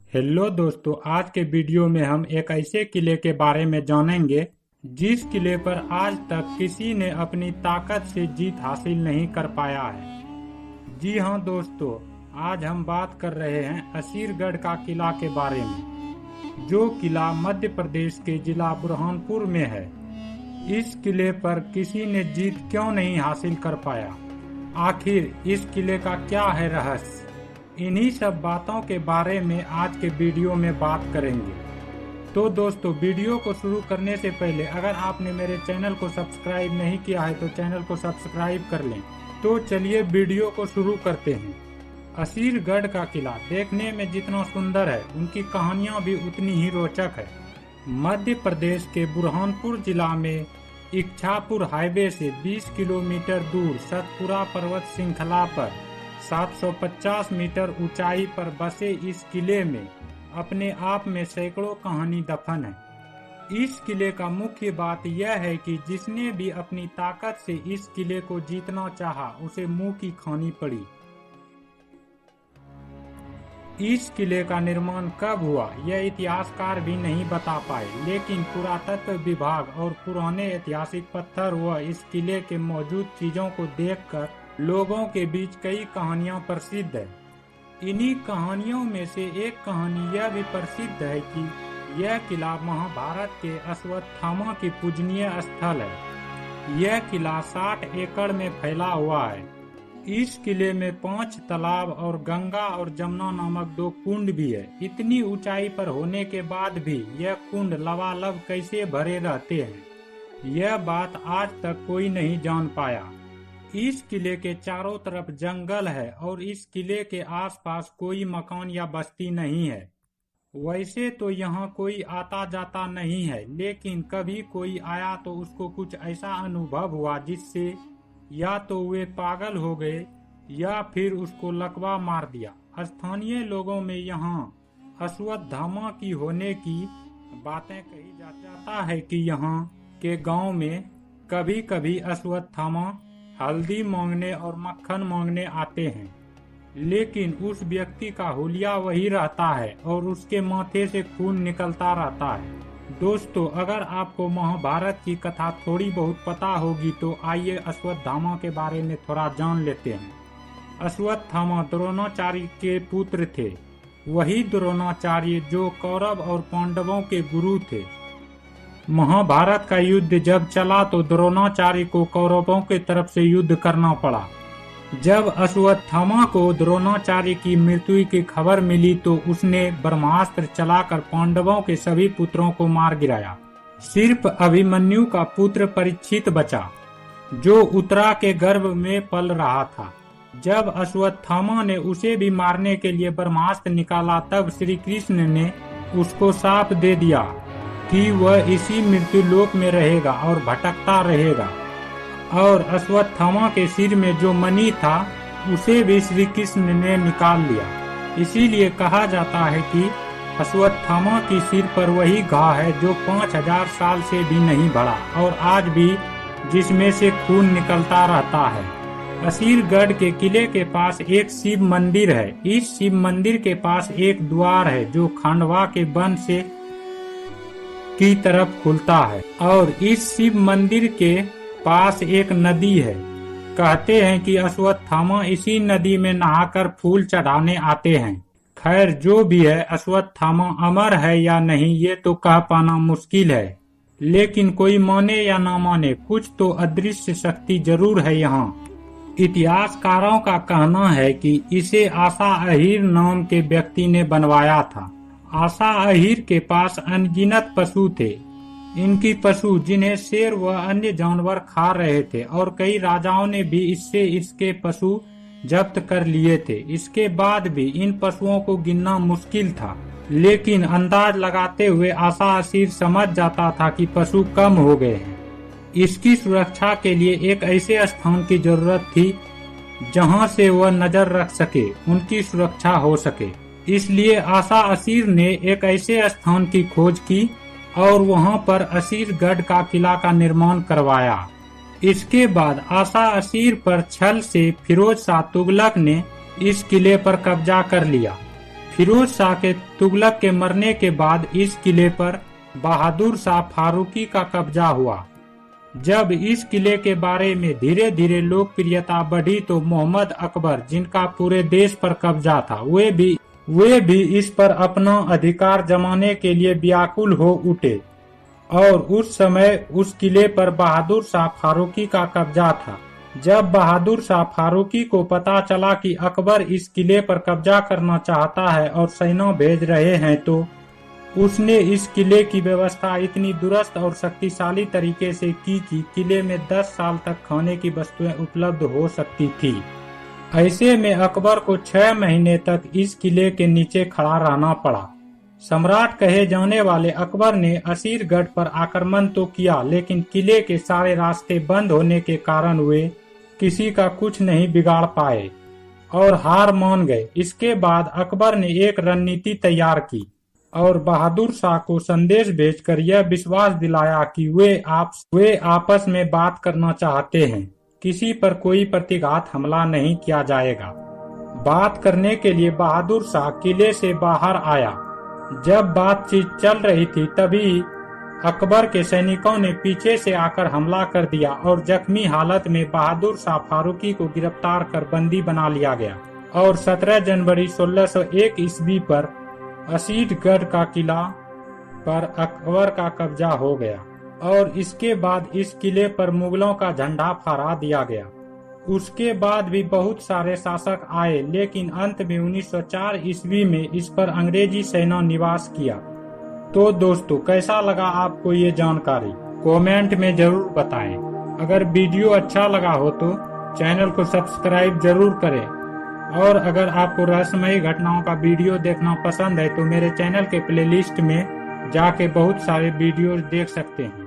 Hello दोस्तों, आज के वीडियो में हम एक ऐसे किले के बारे में जानेंगे जिस किले पर आज तक किसी ने अपनी ताकत से जीत हासिल नहीं कर पाया है। जी हाँ दोस्तों, आज हम बात कर रहे हैं असीरगढ़ का किला के बारे में, जो किला मध्य प्रदेश के जिला बुरहानपुर में है। इस किले पर किसी ने जीत क्यों नहीं हासिल कर पाया? आखिर इस किले का क्या है रहस्य? इन्हीं सब बातों के बारे में आज के वीडियो में बात करेंगे। तो दोस्तों, वीडियो को शुरू करने से पहले अगर आपने मेरे चैनल को सब्सक्राइब नहीं किया है तो चैनल को सब्सक्राइब कर लें। तो चलिए वीडियो को शुरू करते हैं। असीरगढ़ का किला देखने में जितना सुंदर है, उनकी कहानियां भी उतनी ही रोचक है। मध्य प्रदेश के बुरहानपुर जिला में इच्छापुर हाईवे से 20 किलोमीटर दूर सतपुरा पर्वत श्रृंखला पर 750 मीटर ऊंचाई पर बसे इस किले में अपने आप में सैकड़ों कहानी दफन है। इस किले का मुख्य बात यह है कि जिसने भी अपनी ताकत से इस किले को जीतना चाहा, उसे मुंह की खानी पड़ी। इस किले का निर्माण कब हुआ, यह इतिहासकार भी नहीं बता पाए, लेकिन पुरातत्व विभाग और पुराने ऐतिहासिक पत्थर व इस किले के मौजूद चीजों को देखकर लोगों के बीच कई कहानियां प्रसिद्ध है। इन्हीं कहानियों में से एक कहानी यह भी प्रसिद्ध है कि यह किला महाभारत के अश्वत्थामा की पूजनीय स्थल है। यह किला 60 एकड़ में फैला हुआ है। इस किले में 5 तालाब और गंगा और जमुना नामक 2 कुंड भी है। इतनी ऊंचाई पर होने के बाद भी यह कुंड लबालब कैसे भरे रहते हैं, यह बात आज तक कोई नहीं जान पाया। इस किले के चारों तरफ जंगल है और इस किले के आसपास कोई मकान या बस्ती नहीं है। वैसे तो यहाँ कोई आता जाता नहीं है, लेकिन कभी कोई आया तो उसको कुछ ऐसा अनुभव हुआ जिससे या तो वे पागल हो गए या फिर उसको लकवा मार दिया। स्थानीय लोगों में यहाँ अश्वत्थामा की होने की बातें कही जाता है कि यहाँ के गांव में कभी कभी अश्वत्थामा हल्दी मांगने और मक्खन मांगने आते हैं, लेकिन उस व्यक्ति का हुलिया वही रहता है और उसके माथे से खून निकलता रहता है। दोस्तों, अगर आपको महाभारत की कथा थोड़ी बहुत पता होगी तो आइए अश्वत्थामा के बारे में थोड़ा जान लेते हैं। अश्वत्थामा द्रोणाचार्य के पुत्र थे। वही द्रोणाचार्य जो कौरव और पांडवों के गुरु थे। महाभारत का युद्ध जब चला तो द्रोणाचार्य को कौरवों के तरफ से युद्ध करना पड़ा। जब अश्वत्थामा को द्रोणाचार्य की मृत्यु की खबर मिली तो उसने ब्रह्मास्त्र चलाकर पांडवों के सभी पुत्रों को मार गिराया। सिर्फ अभिमन्यु का पुत्र परीक्षित बचा, जो उत्तरा के गर्भ में पल रहा था। जब अश्वत्थामा ने उसे भी मारने के लिए ब्रह्मास्त्र निकाला, तब श्री कृष्ण ने उसको शाप दे दिया कि वह इसी मृत्यु लोक में रहेगा और भटकता रहेगा। और अश्वत्थामा के सिर में जो मणि था उसे भी श्री कृष्ण ने निकाल लिया। इसीलिए कहा जाता है कि अश्वत्थामा की सिर पर वही घाव है जो 5000 साल से भी नहीं बढ़ा और आज भी जिसमें से खून निकलता रहता है। असीरगढ़ के किले के पास एक शिव मंदिर है। इस शिव मंदिर के पास एक द्वार है जो खांडवा के वन से की तरफ खुलता है और इस शिव मंदिर के पास एक नदी है। कहते हैं कि अश्वत्थामा इसी नदी में नहाकर फूल चढ़ाने आते हैं। खैर, जो भी है, अश्वत्थामा अमर है या नहीं ये तो कह पाना मुश्किल है, लेकिन कोई माने या ना माने, कुछ तो अदृश्य शक्ति जरूर है यहाँ। इतिहासकारों का कहना है कि इसे आशा अहीर नाम के व्यक्ति ने बनवाया था। आशा अहीर के पास अनगिनत पशु थे। इनकी पशु जिन्हें शेर व अन्य जानवर खा रहे थे और कई राजाओं ने भी इससे इसके पशु जब्त कर लिए थे। इसके बाद भी इन पशुओं को गिनना मुश्किल था, लेकिन अंदाज लगाते हुए आशा अहीर समझ जाता था कि पशु कम हो गए हैं। इसकी सुरक्षा के लिए एक ऐसे स्थान की जरूरत थी जहां से वह नजर रख सके, उनकी सुरक्षा हो सके। इसलिए आशा अहीर ने एक ऐसे स्थान की खोज की और वहां पर असीरगढ़ का किला का निर्माण करवाया। इसके बाद आशा अहीर पर छल से फिरोज शाह तुगलक ने इस किले पर कब्जा कर लिया। फिरोज शाह के तुगलक के मरने के बाद इस किले पर बहादुर शाह फारूकी का कब्जा हुआ। जब इस किले के बारे में धीरे धीरे लोकप्रियता बढ़ी तो मोहम्मद अकबर, जिनका पूरे देश पर कब्जा था, वे भी इस पर अपना अधिकार जमाने के लिए व्याकुल हो उठे और उस समय उस किले पर बहादुर शाह फारूकी का कब्जा था। जब बहादुर शाह फारूकी को पता चला कि अकबर इस किले पर कब्जा करना चाहता है और सैन्य भेज रहे हैं, तो उसने इस किले की व्यवस्था इतनी दुरुस्त और शक्तिशाली तरीके से की कि किले में 10 साल तक खाने की वस्तुएं उपलब्ध हो सकती थी। ऐसे में अकबर को 6 महीने तक इस किले के नीचे खड़ा रहना पड़ा। सम्राट कहे जाने वाले अकबर ने असीरगढ़ पर आक्रमण तो किया, लेकिन किले के सारे रास्ते बंद होने के कारण वे किसी का कुछ नहीं बिगाड़ पाए और हार मान गए। इसके बाद अकबर ने एक रणनीति तैयार की और बहादुर शाह को संदेश भेजकर यह विश्वास दिलाया कि वे आपस में बात करना चाहते हैं, किसी पर कोई प्रतिघात हमला नहीं किया जाएगा। बात करने के लिए बहादुर शाह किले से बाहर आया। जब बातचीत चल रही थी तभी अकबर के सैनिकों ने पीछे से आकर हमला कर दिया और जख्मी हालत में बहादुर शाह फारूकी को गिरफ्तार कर बंदी बना लिया गया और 17 जनवरी 1601 ईस्वी पर असीरगढ़ का किला पर अकबर का कब्जा हो गया और इसके बाद इस किले पर मुगलों का झंडा फहरा दिया गया। उसके बाद भी बहुत सारे शासक आए, लेकिन अंत में 1904 ईस्वी में इस पर अंग्रेजी सेना निवास किया। तो दोस्तों, कैसा लगा आपको ये जानकारी? कमेंट में जरूर बताएं। अगर वीडियो अच्छा लगा हो तो चैनल को सब्सक्राइब जरूर करें और अगर आपको रहस्यमयी घटनाओं का वीडियो देखना पसंद है तो मेरे चैनल के प्लेलिस्ट में जाके बहुत सारे वीडियो देख सकते हैं।